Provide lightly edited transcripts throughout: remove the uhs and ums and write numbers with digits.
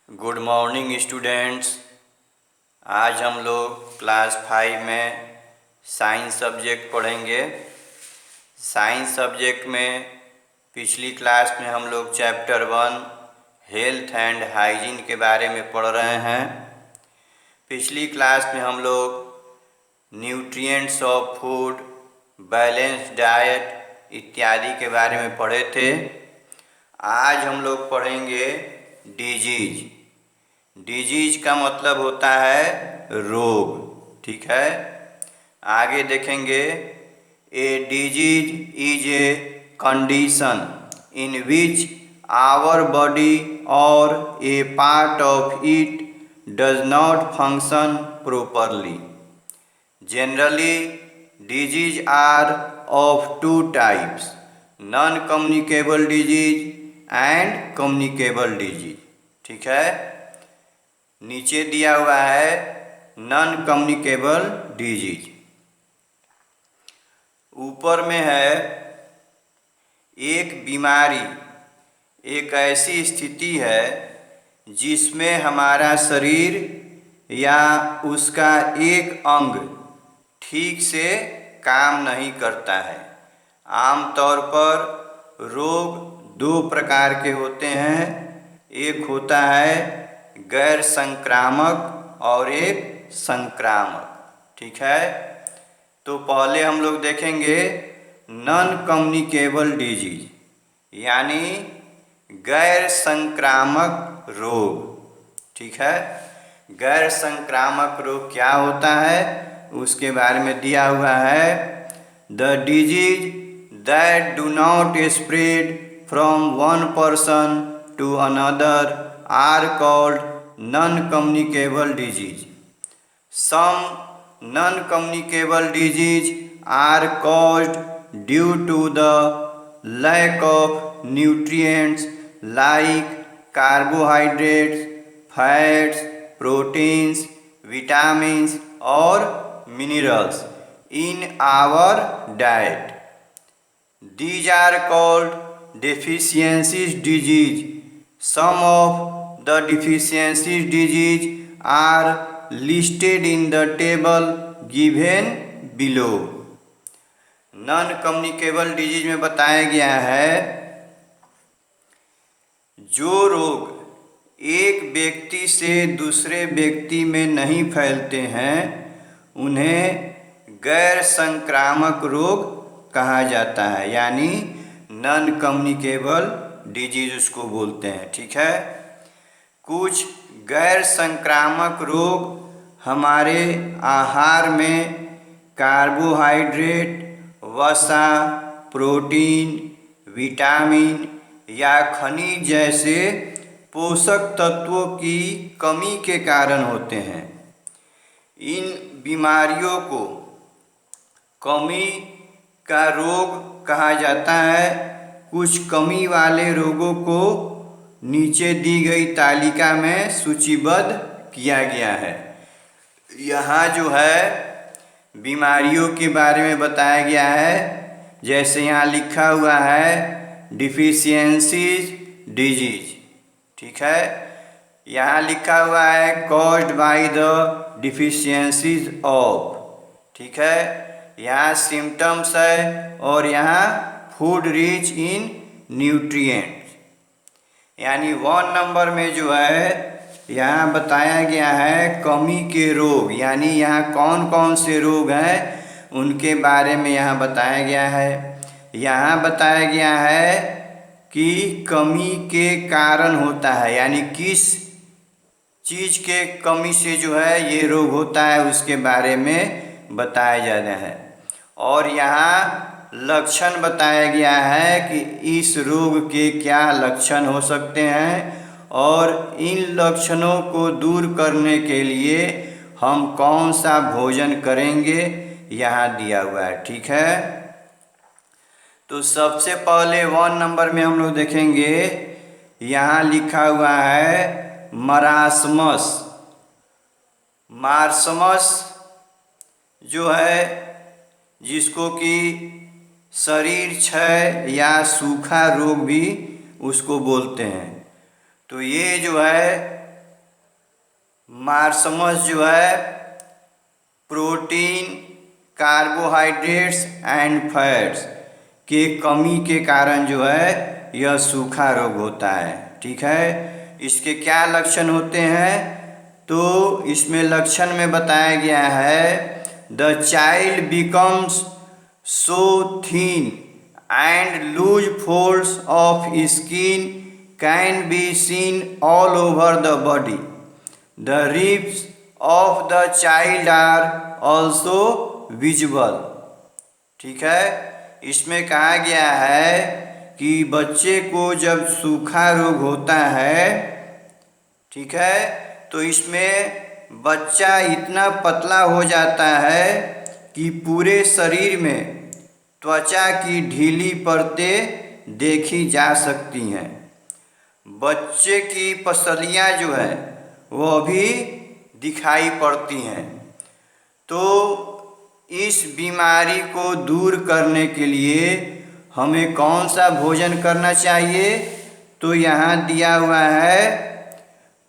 Good morning students. आज हम लोग क्लास 5 में साइंस सब्जेक्ट पढ़ेंगे। साइंस सब्जेक्ट में पिछली क्लास में हम लोग चैप्टर 1 हेल्थ एंड हाइजीन के बारे में पढ़ रहे हैं। पिछली क्लास में हम लोग nutrients of food, balanced diet इत्यादि के बारे में पढ़े थे। आज हम लोग पढ़ेंगे डिजीज। डिजीज का मतलब होता है रोग, ठीक है। आगे देखेंगे a disease is a condition in which our body or a part of it does not function properly. Generally disease are of two types, non communicable disease and communicable disease, ठीक है। नीचे दिया हुआ है नॉन कम्युनिकेबल डिजीज, ऊपर में है एक बीमारी एक ऐसी स्थिति है जिसमें हमारा शरीर या उसका एक अंग ठीक से काम नहीं करता है। आमतौर पर रोग दो प्रकार के होते हैं, एक होता है गैर संक्रामक और एक संक्रामक, ठीक है। तो पहले हम लोग देखेंगे नॉन कम्युनिकेबल डिजीज, यानी गैर संक्रामक रोग, ठीक है। गैर संक्रामक रोग क्या होता है उसके बारे में दिया हुआ है। The disease that do not spread from one person to another are called non-communicable disease. Some non-communicable disease are caused due to the lack of nutrients like carbohydrates, fats, proteins, vitamins or minerals in our diet. These are called deficiencies disease. Some of the deficiencies disease are listed in the table given below. Non communicable disease में बताया गया है जो रोग एक व्यक्ति से दूसरे व्यक्ति में नहीं फैलते हैं उन्हें गैर संक्रामक रोग कहा जाता है, यानी नॉन कम्युनिकेबल डिजीज उसको बोलते हैं, ठीक है। कुछ गैर संक्रामक रोग हमारे आहार में कार्बोहाइड्रेट, वसा, प्रोटीन, विटामिन या खनिज जैसे पोषक तत्वों की कमी के कारण होते हैं। इन बीमारियों को कमी का रोग कहा जाता है। कुछ कमी वाले रोगों को नीचे दी गई तालिका में सूचीबद्ध किया गया है। यहाँ जो है बीमारियों के बारे में बताया गया है, जैसे यहाँ लिखा हुआ है डिफिशियंसीज डिजीज, ठीक है। यहाँ लिखा हुआ है caused by the deficiencies of, ठीक है। यहाँ सिम्टम्स है और यहाँ फूड रिच इन न्यूट्रिएंट्स, यानी 1 नंबर में जो है यहाँ बताया गया है कमी के रोग, यानी यहाँ कौन कौन से रोग हैं उनके बारे में यहाँ बताया गया है। यहाँ बताया गया है कि कमी के कारण होता है, यानी किस चीज़ के कमी से जो है ये रोग होता है उसके बारे में बताया जाता है। और यहाँ लक्षण बताया गया है कि इस रोग के क्या लक्षण हो सकते हैं और इन लक्षणों को दूर करने के लिए हम कौन सा भोजन करेंगे यहाँ दिया हुआ है, ठीक है। तो सबसे पहले 1 नंबर में हम लोग देखेंगे, यहाँ लिखा हुआ है मरासमस। मार्समस जो है जिसको कि शरीर क्षय या सूखा रोग भी उसको बोलते हैं। तो ये जो है मार्समस जो है प्रोटीन, कार्बोहाइड्रेट्स एंड फैट्स के कमी के कारण जो है यह सूखा रोग होता है। ठीक है, इसके क्या लक्षण होते हैं? तो इसमें लक्षण में बताया गया है the child becomes so thin and loose folds of skin can be seen all over the body. The ribs of the child are also visible. ठीक है, इसमें कहा गया है कि बच्चे को जब सूखा रोग होता है, ठीक है, तो इसमें बच्चा इतना पतला हो जाता है कि पूरे शरीर में त्वचा की ढीली परतें देखी जा सकती हैं। बच्चे की पसलियाँ जो है वह भी दिखाई पड़ती हैं। तो इस बीमारी को दूर करने के लिए हमें कौन सा भोजन करना चाहिए? तो यहाँ दिया हुआ है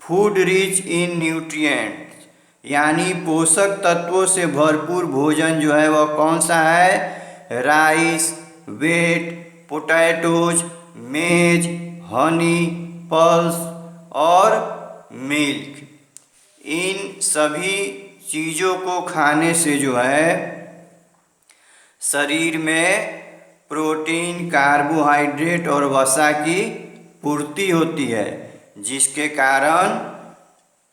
फूड रिच इन न्यूट्रिएंट्स, यानी पोषक तत्वों से भरपूर भोजन जो है वह कौन सा है? राइस, व्हेट, पोटैटोज, मेज, हनी, पल्स और मिल्क। इन सभी चीज़ों को खाने से जो है शरीर में प्रोटीन, कार्बोहाइड्रेट और वसा की पूर्ति होती है, जिसके कारण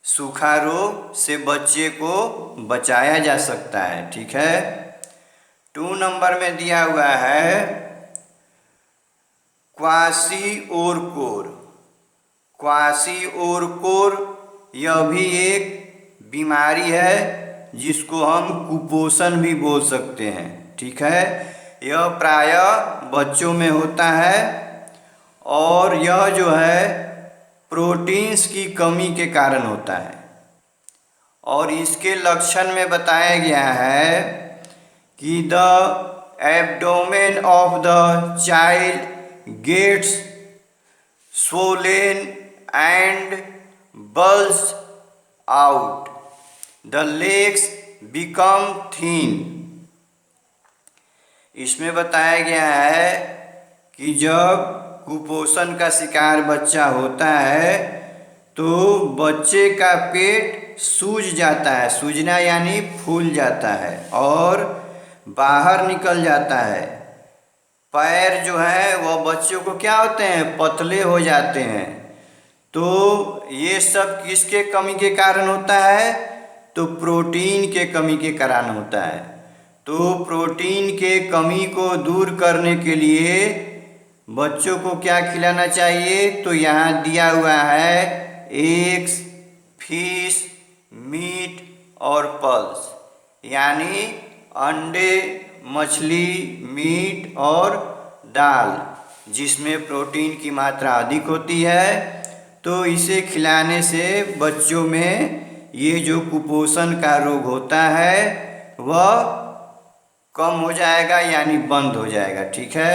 सूखा रोग से बच्चे को बचाया जा सकता है। ठीक है, 2 नंबर में दिया हुआ है क्वाशिओरकोर। क्वाशिओरकोर यह भी एक बीमारी है जिसको हम कुपोषण भी बोल सकते हैं। ठीक है, यह प्रायः बच्चों में होता है और यह जो है प्रोटीन्स की कमी के कारण होता है। और इसके लक्षण में बताया गया है कि the abdomen of the child gets swollen and bulges out. The legs become thin. इसमें बताया गया है कि जब कुपोषण का शिकार बच्चा होता है तो बच्चे का पेट सूज जाता है। सूजना यानी फूल जाता है और बाहर निकल जाता है। पैर जो है वह बच्चों को क्या होते हैं? पतले हो जाते हैं। तो ये सब किसके कमी के कारण होता है? तो प्रोटीन के कमी के कारण होता है। तो प्रोटीन के कमी को दूर करने के लिए बच्चों को क्या खिलाना चाहिए? तो यहाँ दिया हुआ है एग्स, फिश, मीट और पल्स, यानी अंडे, मछली, मीट और दाल, जिसमें प्रोटीन की मात्रा अधिक होती है। तो इसे खिलाने से बच्चों में ये जो कुपोषण का रोग होता है वह कम हो जाएगा, यानी बंद हो जाएगा। ठीक है,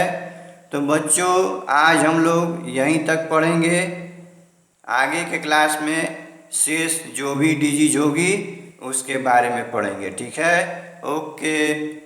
तो बच्चों आज हम लोग यहीं तक पढ़ेंगे। आगे के क्लास में शेष जो भी डिजीज होगी उसके बारे में पढ़ेंगे। ठीक है, ओके।